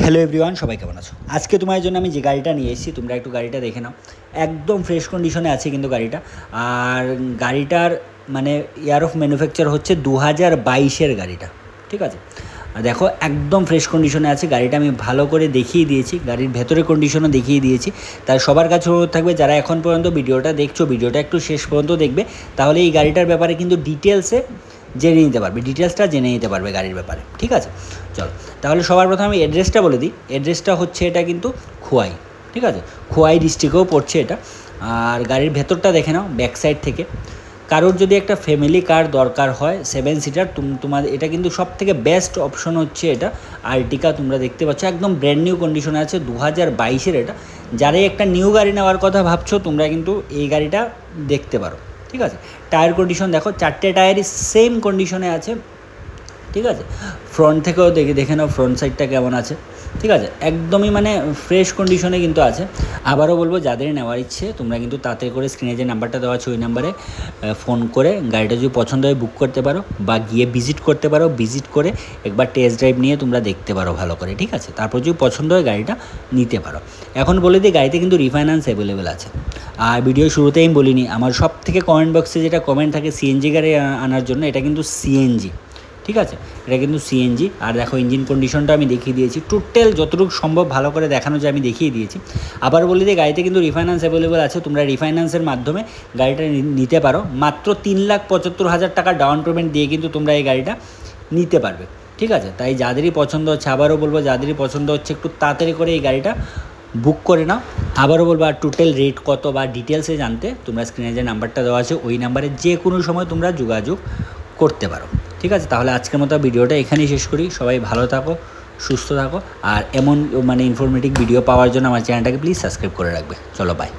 Hello everyone, সবাই কেমন আছো? আজকে তোমার জন্য আমি যে গাড়িটা নিয়ে এসেছি তোমরা একটু গাড়িটা দেখে নাও। একদম ফ্রেশ কন্ডিশনে আছে কিন্তু গাড়িটা। আর গাড়িটার মানে ইয়ার অফ ম্যানুফ্যাকচার হচ্ছে 2022-এর গাড়িটা, ঠিক আছে? আর দেখো একদম ফ্রেশ কন্ডিশনে আছে গাড়িটা। আমি ভালো করে দেখিয়ে দিয়েছি, গাড়ির ভেতরের কন্ডিশনও দেখিয়ে দিয়েছি। তাই সবার কাছে অনুরোধ থাকবে, যারা এখন পর্যন্ত ভিডিওটা দেখছো, ভিডিওটা একটু শেষ পর্যন্ত দেখবে, তাহলে এই গাড়িটার ব্যাপারে কিন্তু ডিটেলসে জেনে নিতে পারবে, ডিটেলসটা জেনে নিতে পারবে গাড়ির ব্যাপারে, ঠিক আছে? চলো তাহলে সবার প্রথমে আমি অ্যাড্রেসটা বলে দিই। অ্যাড্রেসটা হচ্ছে এটা কিন্তু খোয়াই, ঠিক আছে? খোয়াই ডিস্ট্রিক্টেও পড়ছে এটা। আর গাড়ির ভেতরটা দেখে নাও ব্যাক সাইড থেকে। কারোর যদি একটা ফ্যামিলি কার দরকার হয় 7 সিটার, তোমাদের এটা কিন্তু সব থেকে বেস্ট অপশন হচ্ছে এটা। আর্টিকা তোমরা দেখতে পাচ্ছ একদম ব্র্যান্ড নিউ কন্ডিশনে আছে, 2022-এর এটা। যারাই একটা নিউ গাড়ি নেওয়ার কথা ভাবছো তোমরা কিন্তু এই গাড়িটা দেখতে পারো, ঠিক আছে? টায়ার কন্ডিশন দেখো, 4টে টায়ারই সেম কন্ডিশনে আছে, ঠিক আছে? ফ্রন্ট থেকেও দেখে নাও ফ্রন্ট সাইডটা কেমন আছে, ঠিক আছে? একদমই মানে ফ্রেশ কন্ডিশনে কিন্তু আছে। আবারও বলবো, যাদের নেওয়ার ইচ্ছে তোমরা কিন্তু তাতে করে স্ক্রিনে যে নাম্বারটা দেওয়া আছে ওই নাম্বারে ফোন করে গাড়িটা যদি পছন্দ হয় বুক করতে পারো, বা গিয়ে ভিজিট করতে পারো। ভিজিট করে একবার টেস্ট ড্রাইভ নিয়ে তোমরা দেখতে পারো ভালো করে, ঠিক আছে? তারপর যদি পছন্দ হয় গাড়িটা নিতে পারো। এখন বলে দিই, গাড়িতে কিন্তু রিফাইন্যান্স অ্যাভেলেবেল আছে। আর ভিডিও শুরুতেই আমি বলিনি, আমার সব থেকে কমেন্ট বক্সে যেটা কমেন্ট থাকে সিএনজি গাড়ি আনার জন্য, এটা কিন্তু সিএনজি, ঠিক আছে? এটা কিন্তু সিএনজি। আর দেখো ইঞ্জিন কন্ডিশনটা আমি দেখিয়ে দিয়েছি, টোটাল যতটুকু সম্ভব ভালো করে দেখানো যায় আমি দেখিয়ে দিয়েছি। আবার বলি যে গাড়িতে কিন্তু রিফাইন্যান্স অ্যাভেলেবেল আছে, তোমরা রিফাইন্যান্সের মাধ্যমে গাড়িটা নিতে পারো। মাত্র 3,75,000 টাকা ডাউন পেমেন্ট দিয়ে কিন্তু তোমরা এই গাড়িটা নিতে পারবে, ঠিক আছে? তাই যাদেরই পছন্দ হচ্ছে, আবারও বলবো, যাদেরই পছন্দ হচ্ছে একটু তাড়াতাড়ি করে এই গাড়িটা বুক করে নাও। আবারও বলবো, আর টোটাল রেট কত বা ডিটেলসে জানতে তোমরা স্ক্রিনে যে নাম্বারটা দেওয়া আছে ওই নাম্বারে যে কোনো সময় তোমরা যোগাযোগ করতে পারো, ঠিক আছে? তাহলে আজকের মতো ভিডিওটা এখানেই শেষ করি। সবাই ভালো থাকো, সুস্থ থাকো। আর এমন মানে ইনফরমেটিভ ভিডিও পাওয়ার জন্য আমার চ্যানেলটাকে প্লিজ সাবস্ক্রাইব করে রাখবে। চলো বাই।